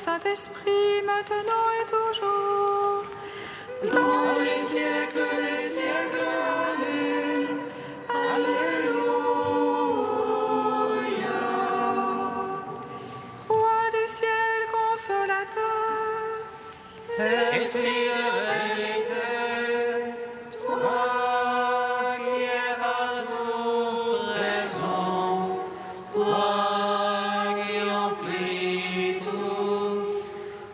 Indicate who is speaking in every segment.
Speaker 1: Saint-Esprit, maintenant et toujours, dans les siècles des siècles. Amen. Alléluia. Roi du ciel consolateur,
Speaker 2: Esprit de vérité, toi qui es partout présent, toi qui emplis tout,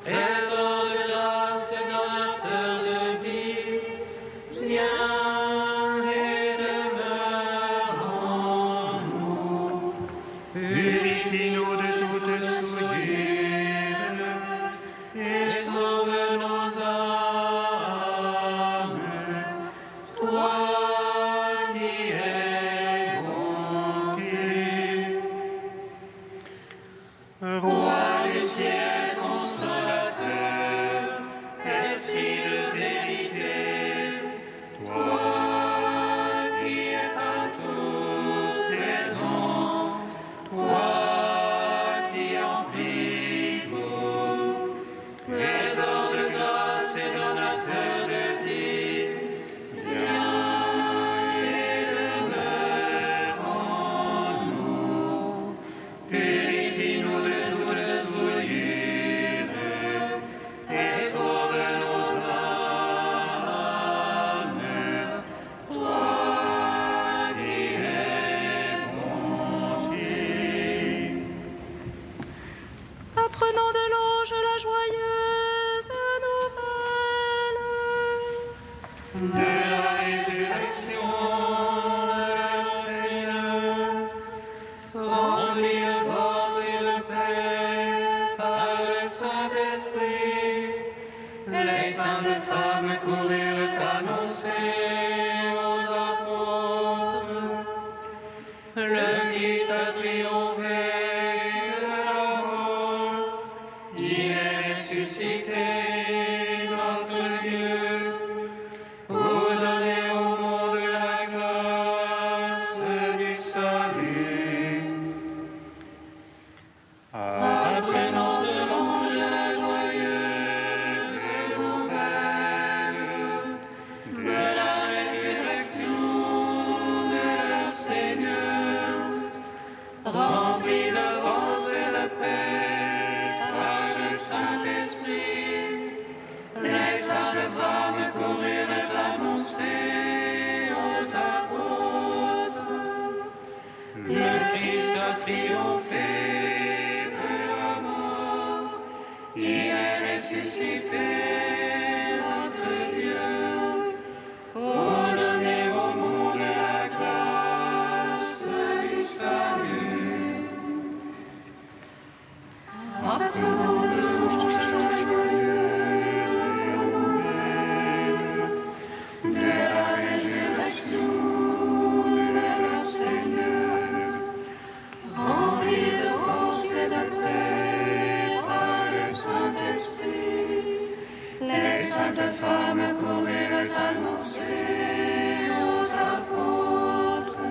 Speaker 2: trésor de grâce et donateur de vie, viens et demeure en nous.
Speaker 3: Purifie-nous de toute souillure
Speaker 2: Et sauve nos âmes, toi qui es bonté.
Speaker 3: Roi
Speaker 2: Du ciel consolateur, Esprit de vérité, toi qui es partout présent, toi qui emplis tout, trésor de grâce et donateur de vie, viens et demeure en nous. Purifie-nous de toute souillure et sauve nos âmes, toi qui es bonté.
Speaker 1: apprenant de l'ange la joyeuse nouvelle.
Speaker 2: De la résurrection de leur Seigneur, remplis de force et de paix par le Saint-Esprit, les saintes femmes coururent annoncer aux apôtres: le Christ a triomphé de la mort, il est ressuscité, notre Dieu, pour donner au monde la grâce du salut. Apprenant de l'ange la joyeuse nouvelle de la résurrection de leur Seigneur, remplis de force et de paix par le Saint-Esprit, les saintes femmes coururent annoncer aux apôtres: le Christ a triomphé de la mort, il est ressuscité, notre Dieu, pour donner au monde la grâce du salut. Apprenant de l'ange la joyeuse nouvelle de la résurrection de leur Seigneur, remplis de force et de paix par le Saint-Esprit, les saintes femmes coururent annoncer aux apôtres: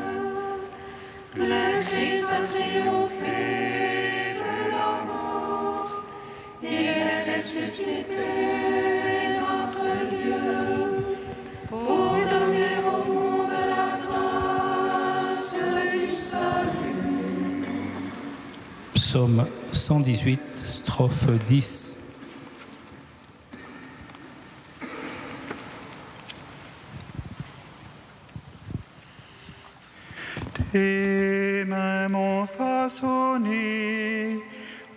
Speaker 2: le Christ a triomphé de la mort, il est ressuscité, notre Dieu, pour donner au monde la grâce du salut.
Speaker 4: Psaume 118, strophe 10.
Speaker 3: Tes mains m'ont façonné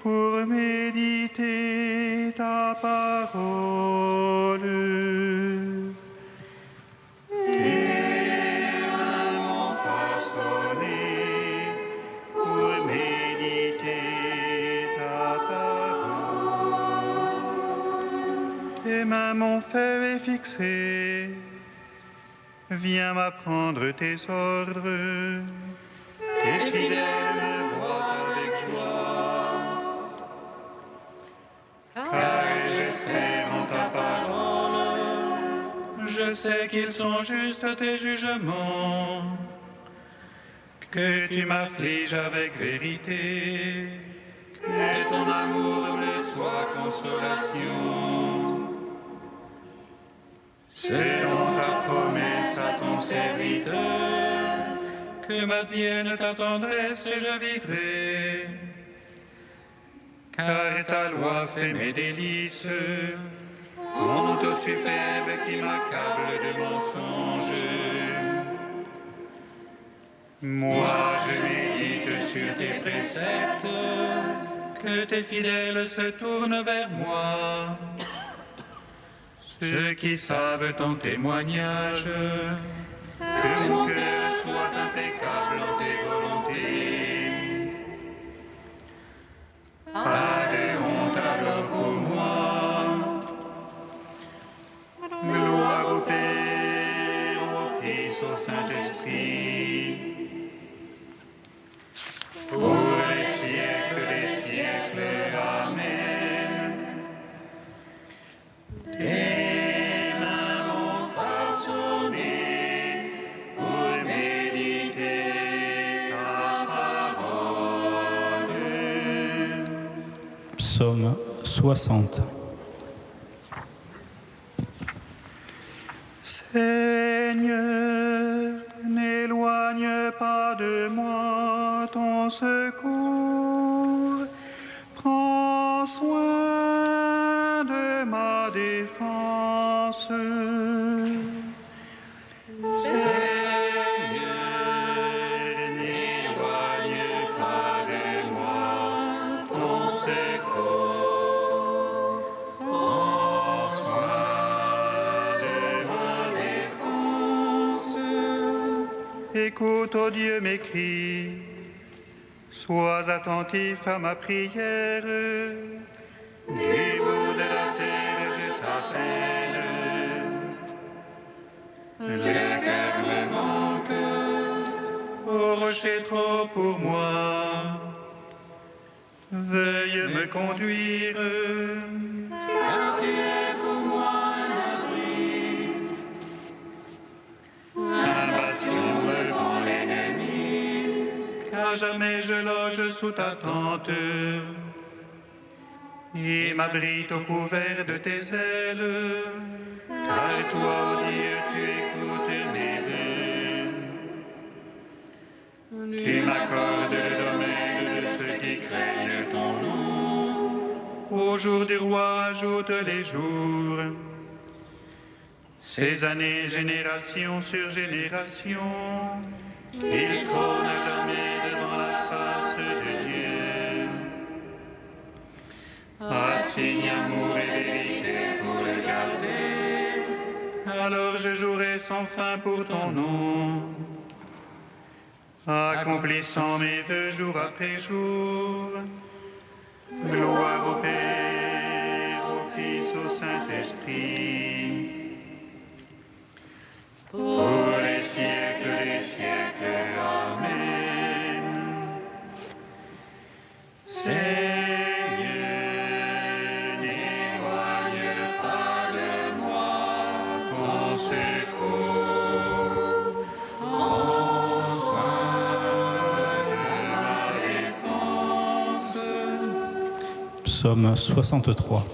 Speaker 3: pour méditer ta parole. Tes mains m'ont façonné pour méditer ta parole. Tes mains m'ont fait fixer. Viens m'apprendre tes ordres. Tes fidèles me voient avec joie. Car j'espère en ta parole. Je sais qu'ils sont justes tes jugements. Que tu m'affliges avec vérité. Que ton amour me soit consolation. Selon ta promesse à ton serviteur, que m'advienne ta tendresse et je vivrai. Car ta loi fait mes délices, honte au superbe qui m'accable de mensonges. Moi je médite sur tes préceptes, que tes fidèles se tournent vers moi. Ceux qui savent ton témoignage, que mon cœur soit impeccable en tes volontés. Pas de honte alors pour moi. Gloire au Père, au Fils, au Saint-Esprit, pour les siècles des siècles. Amen. Tes mains m'ont façonné pour méditer ta parole.
Speaker 4: Psaume 60.
Speaker 3: Seigneur, n'éloigne pas de moi ton secours. Prends soin de ma défense. Seigneur, n'éloigne pas de moi ton secours. Prends soin de ma défense. Écoute, ô Dieu, mes cris. Sois attentif à ma prière. Du bout de la terre, je t'appelle. Le cœur me manque, ô rocher trop pour moi. Veuille me conduire, car tu es pour moi un abri, un bastion devant l'ennemi. Car jamais je loge sous ta tente, et m'abrite au couvert de tes ailes. Car toi, ô Dieu, tu écoutes mes vœux. Tu m'accordes le domaine de ceux qui craignent ton nom. Au jour du roi, ajoute les jours. Ces années, génération sur génération, il trône à jamais devant la face de Dieu. Assigne amour et vérité pour le garder. Alors je jouerai sans fin pour ton nom, accomplissant mes vœux jour après jour. Gloire au Père, au Fils, au Saint-Esprit, pour les siècles des siècles. Amen. Seigneur, n'éloigne pas de moi ton secours. Prends soin de ma défense.
Speaker 4: Psaume 63.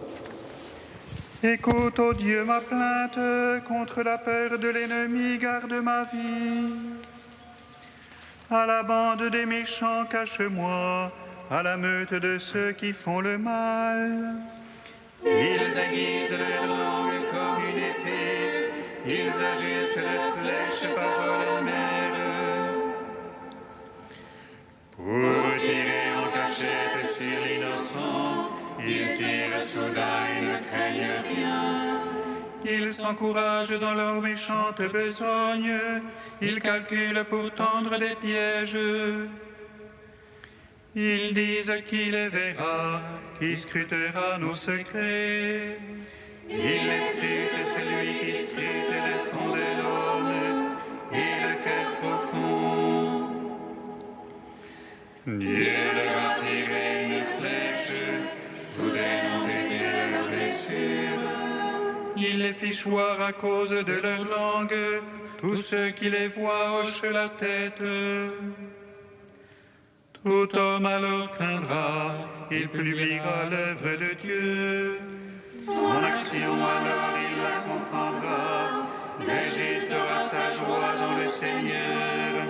Speaker 3: Écoute, ô Dieu, ma plainte, contre la peur de l'ennemi, garde ma vie. À la bande des méchants, cache-moi, à la meute de ceux qui font le mal. Ils aiguisent leur langue comme une épée, ils ajustent leurs flèches parole amère. Pour tirer en cachette sur l'innocent, ils tirent soudain et ne craignent rien. Ils s'encouragent dans leur méchante besogne. Ils calculent pour tendre des pièges. Ils disent qui les verra, qui scrutera nos secrets. Ils scrutent celui qui scrute le fond de l'homme et le cœur profond. Dieu leur a tiré une flèche, soudaine ont été leurs blessures. Il les fit choir à cause de leur langue. Tous ceux qui les voient hochent la tête. Tout homme alors craindra, il publiera l'œuvre de Dieu. Son action alors il la comprendra, le juste aura sa joie dans le Seigneur.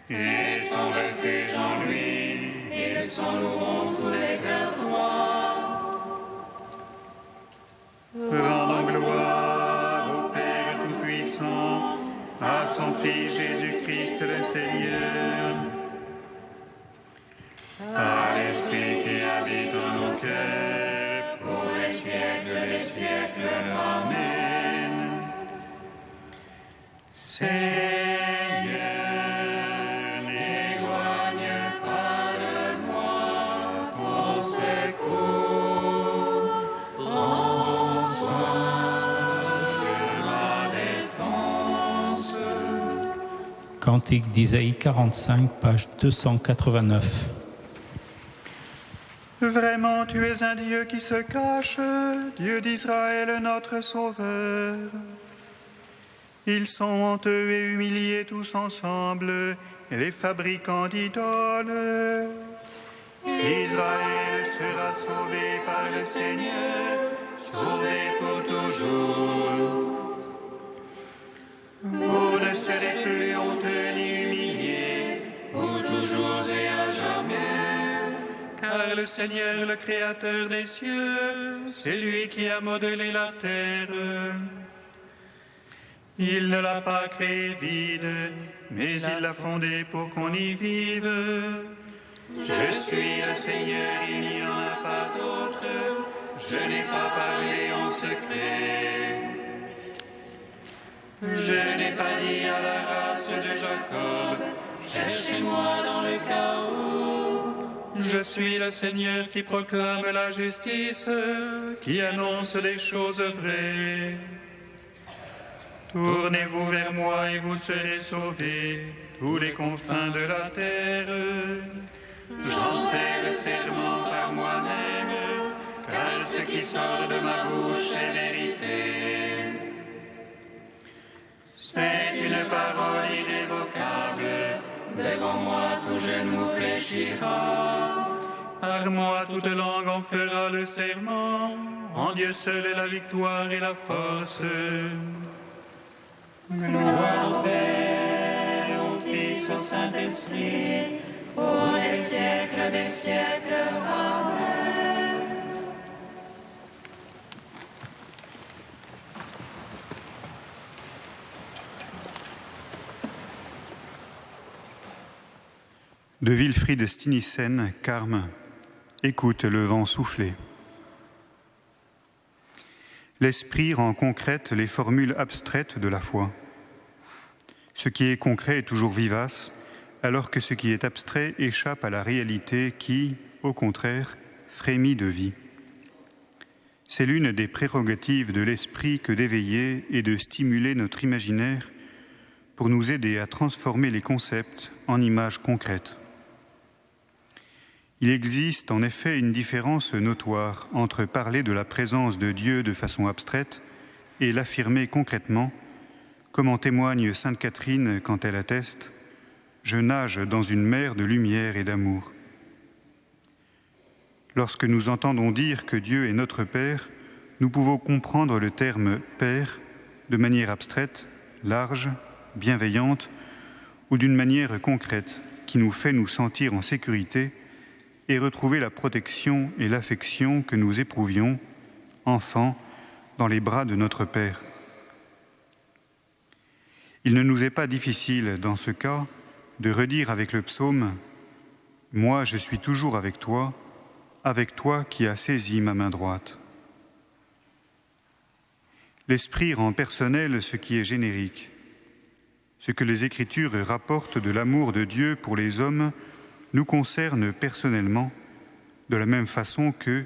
Speaker 3: Et son refuge en lui, ils s'en loueront tous les cœurs droits. Rendons gloire au Père Tout-Puissant, à son Fils Jésus-Christ le Seigneur, à l'Esprit qui habite en nos cœurs, pour les siècles des siècles. Amen. Seigneur, n'éloigne pas de moi ton secours, prends soin de ma défense.
Speaker 4: Cantique d'Isaïe 45, page 289.
Speaker 3: Vraiment, tu es un Dieu qui se cache, Dieu d'Israël, notre Sauveur. Ils sont honteux et humiliés tous ensemble, les fabricants d'idoles. Israël sera sauvé par le Seigneur, sauvé pour toujours. Vous ne serez plus honteux ni humiliés, pour toujours et à jamais. Car le Seigneur, le Créateur des cieux, c'est lui qui a modelé la terre. Il ne l'a pas créée vide, mais il l'a fondée pour qu'on y vive. Je suis le Seigneur, il n'y en a pas d'autre. Je n'ai pas parlé en secret. Je n'ai pas dit à la race de Jacob, cherchez-moi dans le chaos. Je suis le Seigneur qui proclame la justice, qui annonce des choses vraies. Tournez-vous vers moi et vous serez sauvés, tous les confins de la terre. J'en fais le serment par moi-même, car ce qui sort de ma bouche est vérité. C'est une parole irrévocable, devant moi tout genou fléchira. Par moi toute langue en fera le serment, en Dieu seul est la victoire et la force. Gloire au Père, au Fils, au Saint-Esprit,
Speaker 1: Pour les siècles des siècles. Amen.
Speaker 3: De Wilfrid Stinissen, Carme, écoute le vent souffler. L'esprit rend concrètes les formules abstraites de la foi. Ce qui est concret est toujours vivace, alors que ce qui est abstrait échappe à la réalité qui, au contraire, frémit de vie. C'est l'une des prérogatives de l'esprit que d'éveiller et de stimuler notre imaginaire pour nous aider à transformer les concepts en images concrètes. Il existe en effet une différence notoire entre parler de la présence de Dieu de façon abstraite et l'affirmer concrètement, comme en témoigne sainte Catherine quand elle atteste « Je nage dans une mer de lumière et d'amour ». Lorsque nous entendons dire que Dieu est notre Père, nous pouvons comprendre le terme « Père » de manière abstraite, large, bienveillante ou d'une manière concrète qui nous fait nous sentir en sécurité et retrouver la protection et l'affection que nous éprouvions, enfants, dans les bras de notre Père. Il ne nous est pas difficile, dans ce cas, de redire avec le psaume « Moi, je suis toujours avec toi qui as saisi ma main droite ». L'Esprit rend personnel ce qui est générique. Ce que les Écritures rapportent de l'amour de Dieu pour les hommes nous concerne personnellement, de la même façon que,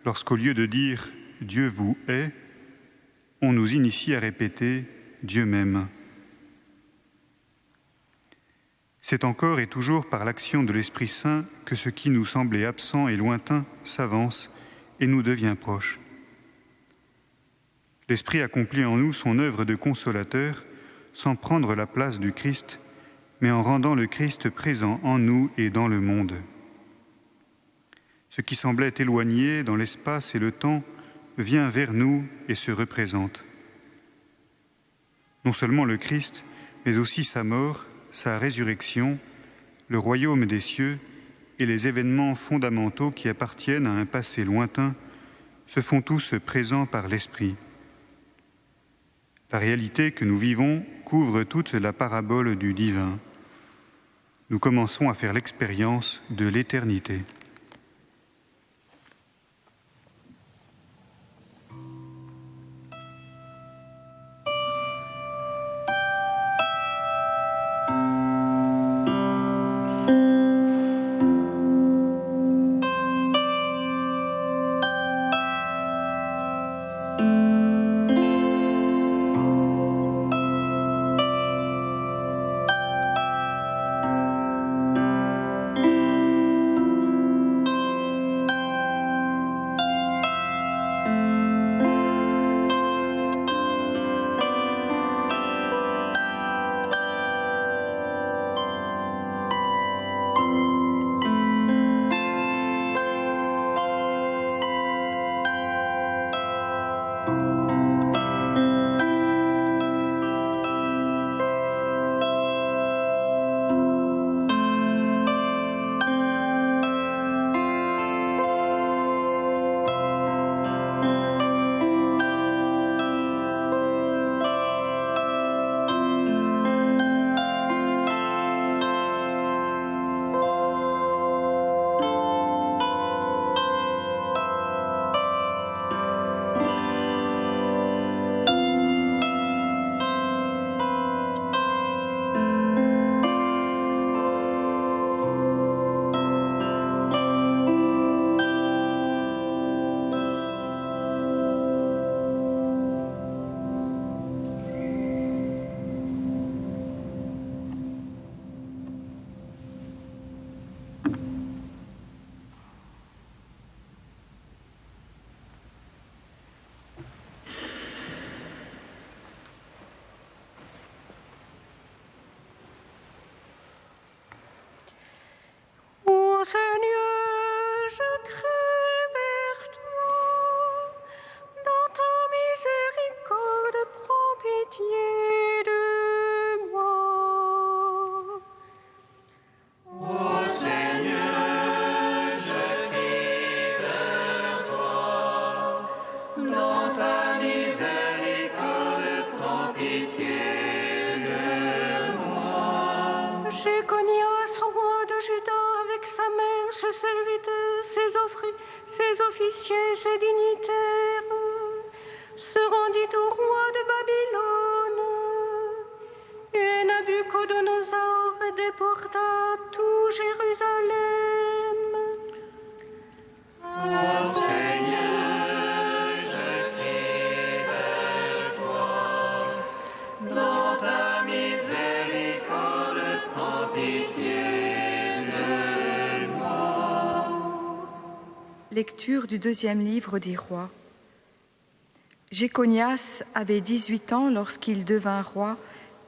Speaker 3: lorsqu'au lieu de dire « Dieu vous hait », on nous initie à répéter « Dieu m'aime ». C'est encore et toujours par l'action de l'Esprit Saint que ce qui nous semblait absent et lointain s'avance et nous devient proche. L'Esprit accomplit en nous son œuvre de consolateur sans prendre la place du Christ mais en rendant le Christ présent en nous et dans le monde. Ce qui semblait éloigné dans l'espace et le temps vient vers nous et se représente. Non seulement le Christ, mais aussi sa mort, sa résurrection, le royaume des cieux et les événements fondamentaux qui appartiennent à un passé lointain se font tous présents par l'Esprit. La réalité que nous vivons couvre toute la parabole du divin. Nous commençons à faire l'expérience de l'éternité.
Speaker 5: Seigneur, je crie vers toi, dans ta miséricorde, prends pitié de moi.
Speaker 1: Ô Seigneur, je crie vers toi, dans ta miséricorde, prends pitié de moi.
Speaker 5: Jéconias, roi de Juda, avec sa mère, ses serviteurs, ses officiers, ses dignitaires, se rendit au roi de Babylone. Et Nabuchodonosor déporta tout Jérusalem.
Speaker 1: Ô Seigneur, je crie vers toi, dans ta miséricorde, prends pitié.
Speaker 6: Lecture du deuxième livre des rois. Jéconias avait 18 ans lorsqu'il devint roi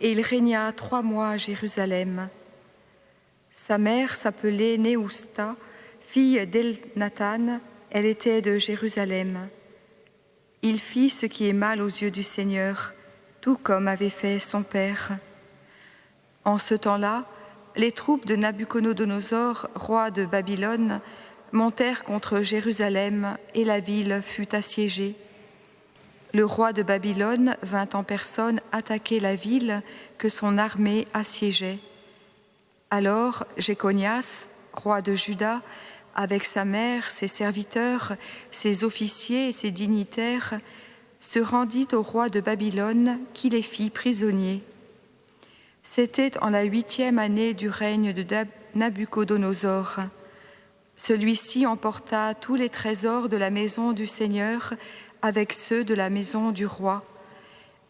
Speaker 6: et il régna 3 mois à Jérusalem. Sa mère s'appelait Néousta, fille d'Elnathan, elle était de Jérusalem. Il fit ce qui est mal aux yeux du Seigneur, tout comme avait fait son père. En ce temps-là, les troupes de Nabuchodonosor, roi de Babylone, montèrent contre Jérusalem et la ville fut assiégée. Le roi de Babylone vint en personne attaquer la ville que son armée assiégeait. Alors Jéconias, roi de Juda, avec sa mère, ses serviteurs, ses officiers et ses dignitaires, se rendit au roi de Babylone qui les fit prisonniers. C'était en la 8e année du règne de Nabuchodonosor. Celui-ci emporta tous les trésors de la maison du Seigneur avec ceux de la maison du roi.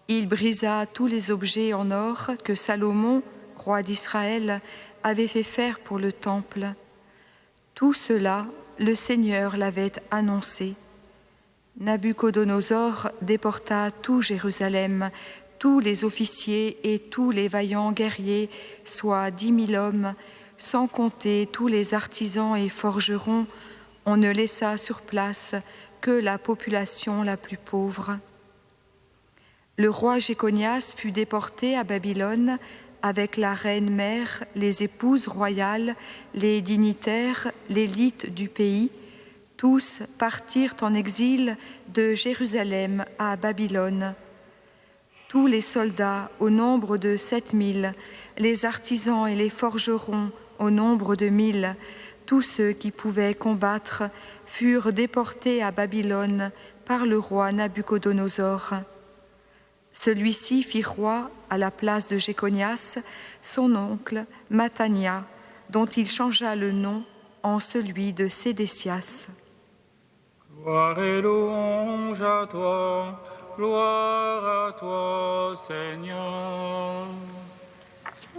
Speaker 6: Il brisa tous les objets en or que Salomon, roi d'Israël, avait fait faire pour le temple. Tout cela, le Seigneur l'avait annoncé. Nabuchodonosor déporta tout Jérusalem, tous les officiers et tous les vaillants guerriers, soit 10 000 hommes, sans compter tous les artisans et forgerons, on ne laissa sur place que la population la plus pauvre. Le roi Jéconias fut déporté à Babylone avec la reine mère, les épouses royales, les dignitaires, l'élite du pays. Tous partirent en exil de Jérusalem à Babylone. Tous les soldats, au nombre de 7 000, les artisans et les forgerons, au nombre de 1 000, tous ceux qui pouvaient combattre, furent déportés à Babylone par le roi Nabuchodonosor. Celui-ci fit roi, à la place de Jéconias, son oncle Mathania, dont il changea le nom en celui de Sédécias.
Speaker 2: Gloire et louange à toi, gloire à toi, Seigneur.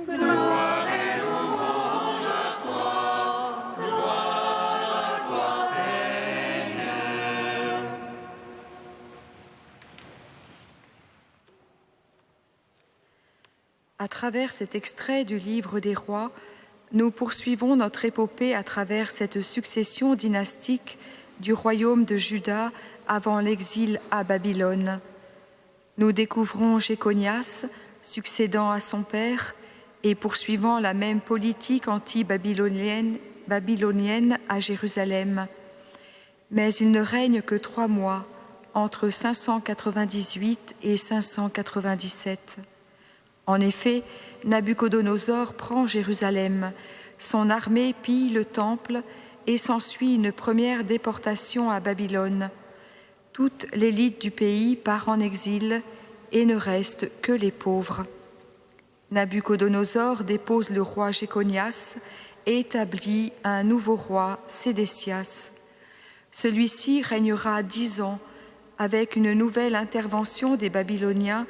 Speaker 1: Gloire et louange à toi, gloire à toi, Seigneur.
Speaker 6: À travers cet extrait du livre des rois, nous poursuivons notre épopée à travers cette succession dynastique du royaume de Juda avant l'exil à Babylone. Nous découvrons Jéconias, succédant à son père et poursuivant la même politique anti-babylonienne à Jérusalem. Mais il ne règne que 3 mois, entre 598 et 597. En effet, Nabuchodonosor prend Jérusalem, son armée pille le temple et s'ensuit une première déportation à Babylone. Toute l'élite du pays part en exil et ne reste que les pauvres. Nabuchodonosor dépose le roi Jéconias et établit un nouveau roi, Sédécias. Celui-ci régnera 10 ans avec une nouvelle intervention des Babyloniens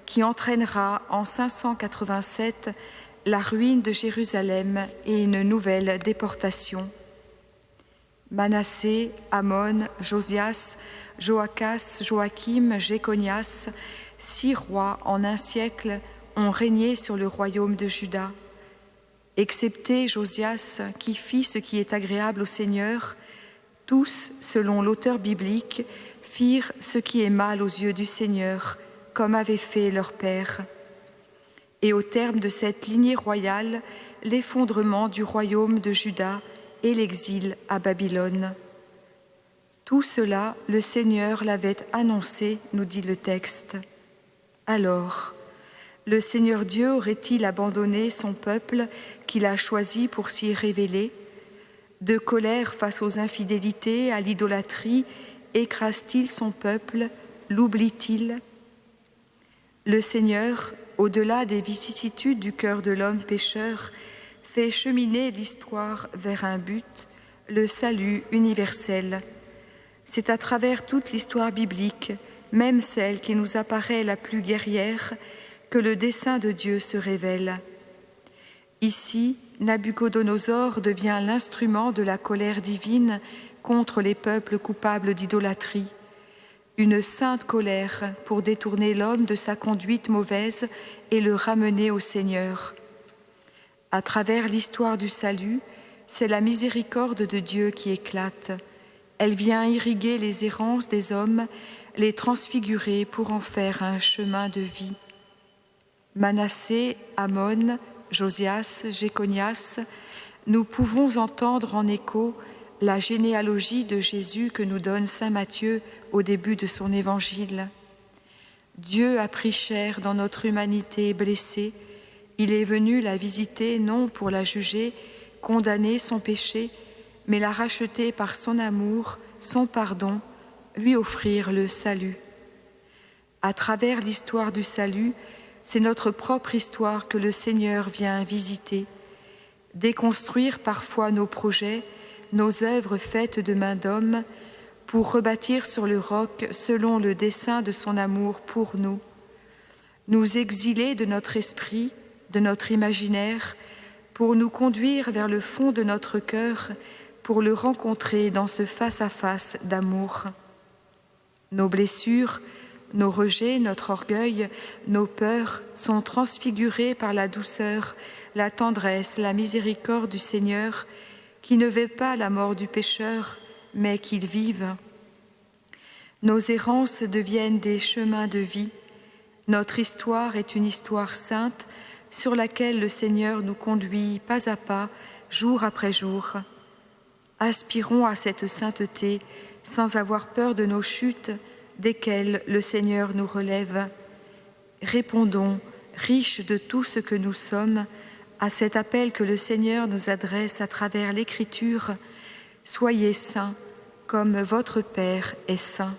Speaker 6: qui entraînera en 587 la ruine de Jérusalem et une nouvelle déportation. Manassé, Amon, Josias, Joachas, Joachim, Jéconias, 6 rois en un siècle ont régné sur le royaume de Juda. Excepté Josias, qui fit ce qui est agréable au Seigneur, tous, selon l'auteur biblique, firent ce qui est mal aux yeux du Seigneur, comme avait fait leur père. Et au terme de cette lignée royale, l'effondrement du royaume de Juda et l'exil à Babylone. Tout cela, le Seigneur l'avait annoncé, nous dit le texte. Alors, le Seigneur Dieu aurait-il abandonné son peuple qu'il a choisi pour s'y révéler? De colère face aux infidélités, à l'idolâtrie, écrase-t-il son peuple, l'oublie-t-il? Le Seigneur, au-delà des vicissitudes du cœur de l'homme pécheur, fait cheminer l'histoire vers un but, le salut universel. C'est à travers toute l'histoire biblique, même celle qui nous apparaît la plus guerrière, que le dessein de Dieu se révèle. Ici, Nabuchodonosor devient l'instrument de la colère divine contre les peuples coupables d'idolâtrie. Une sainte colère pour détourner l'homme de sa conduite mauvaise et le ramener au Seigneur. À travers l'histoire du salut, c'est la miséricorde de Dieu qui éclate. Elle vient irriguer les errances des hommes, les transfigurer pour en faire un chemin de vie. Manassé, Amon, Josias, Jéconias, nous pouvons entendre en écho la généalogie de Jésus que nous donne saint Matthieu au début de son évangile. Dieu a pris chair dans notre humanité blessée. Il est venu la visiter non pour la juger, condamner son péché, mais la racheter par son amour, son pardon, lui offrir le salut. À travers l'histoire du salut, c'est notre propre histoire que le Seigneur vient visiter, déconstruire parfois nos projets, nos œuvres faites de main d'homme, pour rebâtir sur le roc selon le dessein de son amour pour nous, nous exiler de notre esprit, de notre imaginaire, pour nous conduire vers le fond de notre cœur, pour le rencontrer dans ce face-à-face d'amour. Nos blessures, Nos rejets, notre orgueil, nos peurs sont transfigurés par la douceur, la tendresse, la miséricorde du Seigneur, qui ne veut pas la mort du pécheur, mais qu'il vive. Nos errances deviennent des chemins de vie. Notre histoire est une histoire sainte sur laquelle le Seigneur nous conduit pas à pas, jour après jour. Aspirons à cette sainteté sans avoir peur de nos chutes, desquelles le Seigneur nous relève. Répondons, riches de tout ce que nous sommes, à cet appel que le Seigneur nous adresse à travers l'Écriture. Soyez saints, comme votre Père est saint.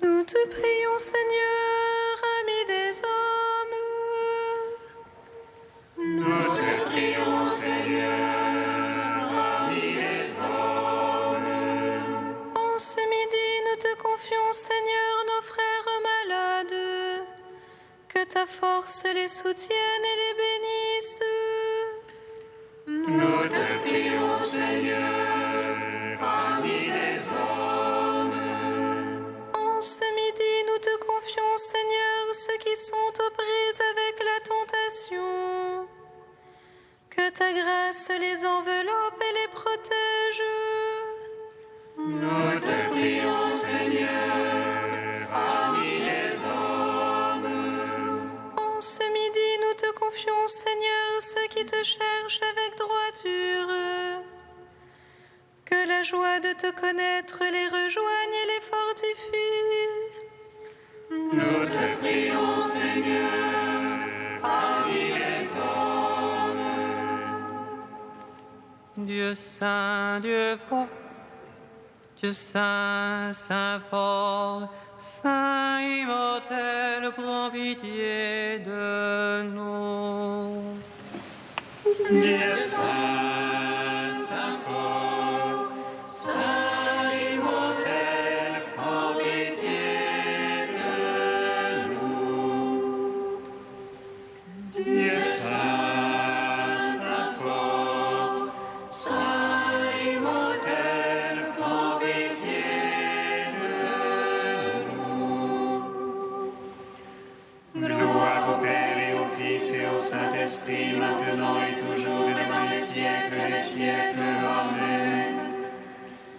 Speaker 5: Nous te prions, Seigneur, ami des hommes.
Speaker 1: Nous te prions, Seigneur, ami des hommes.
Speaker 5: En ce midi, nous te confions, Seigneur, nos frères malades. Que ta force les soutienne et les bénisse.
Speaker 1: Nous te prions, Seigneur, ami des hommes.
Speaker 5: En ce midi, nous te confions, Seigneur, ceux qui sont aux prises avec la tentation. Que ta grâce les enveloppe et les protège.
Speaker 1: Nous te prions, Seigneur, ami des hommes.
Speaker 5: En ce midi, nous te confions, Seigneur, ceux qui te cherchent avec droiture. Que la joie de te connaître les rejoigne et les fortifie.
Speaker 1: Nous te prions, Seigneur, ami des hommes.
Speaker 7: Dieu saint, Dieu fort, Dieu saint, saint fort, saint immortel, prends pitié de nous.
Speaker 1: Dieu saint, saint fort, saint immortel, prends pitié de nous. Dieu saint, saint fort, saint immortel, prends pitié de nous. Gloire au Père et au Fils et au Saint-Esprit, maintenant et toujours et dans les siècles des siècles. Amen.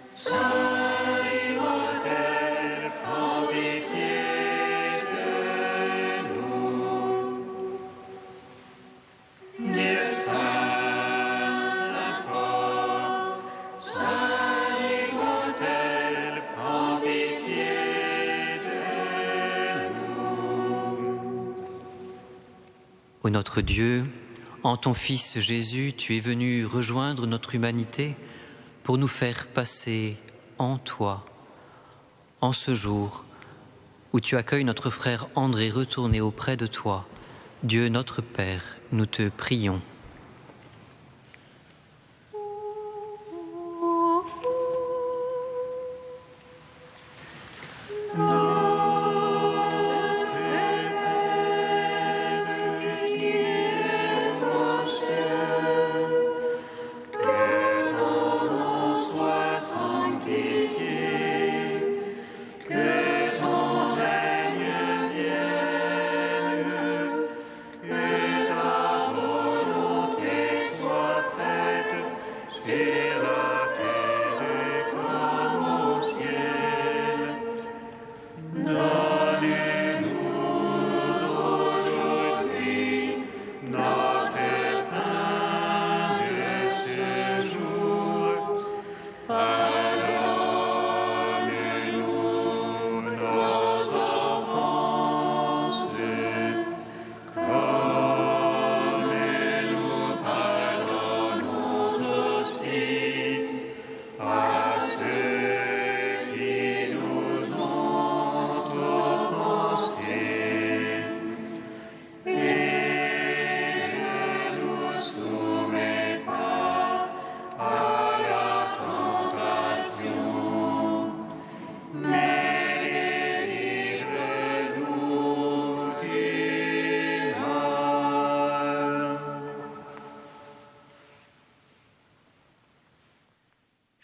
Speaker 1: Saint immortel, prends pitié de nous. Dieu saint, saint fort, saint immortel, prends pitié de nous.
Speaker 7: Ô notre Dieu, en ton Fils Jésus, tu es venu rejoindre notre humanité pour nous faire passer en toi, en ce jour où tu accueilles notre frère André retourné auprès de toi. Dieu notre Père, nous te prions.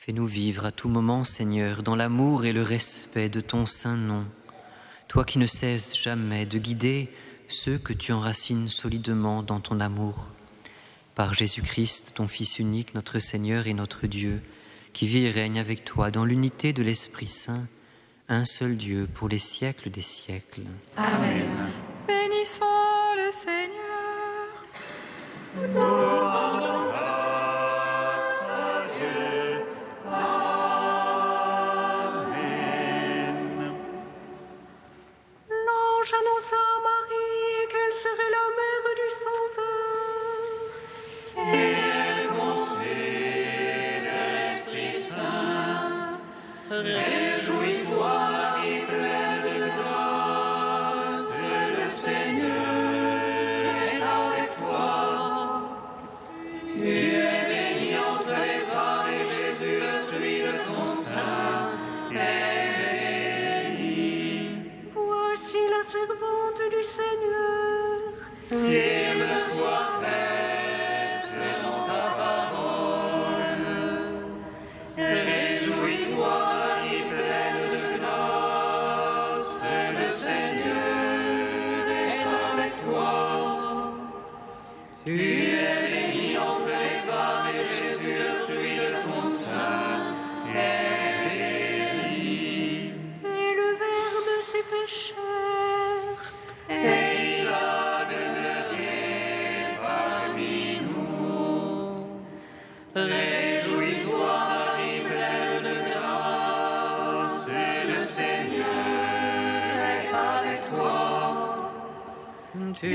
Speaker 7: Fais-nous vivre à tout moment, Seigneur, dans l'amour et le respect de ton saint nom. Toi qui ne cesses jamais de guider ceux que tu enracines solidement dans ton amour. Par Jésus-Christ, ton Fils unique, notre Seigneur et notre Dieu, qui vit et règne avec toi dans l'unité de l'Esprit Saint, un seul Dieu pour les siècles des siècles.
Speaker 5: Amen.
Speaker 6: Bénissons le Seigneur.
Speaker 3: Nous rendons grâce à Dieu. Amen.
Speaker 8: L'ange annonça à Marie qu'elle serait la mère du Sauveur.
Speaker 1: Et elle concevait de l'Esprit Saint. Réjouis-toi, Marie, pleine de grâce, le Seigneur est avec toi. Tu es bénie entre les femmes et Jésus, le fruit de ton sein, est béni.
Speaker 8: Voici la servante du Seigneur.
Speaker 1: Qu'il me soit fait selon ta parole. Réjouis-toi, Marie, pleine de grâce, le Seigneur est avec toi. Tu es bénie entre les femmes et Jésus, le fruit de ton sein, est béni.
Speaker 8: Et le Verbe s'est fait chair.
Speaker 1: Et il a demeuré parmi nous. Réjouis-toi, Marie, pleine de grâce, le Seigneur est avec toi. Tu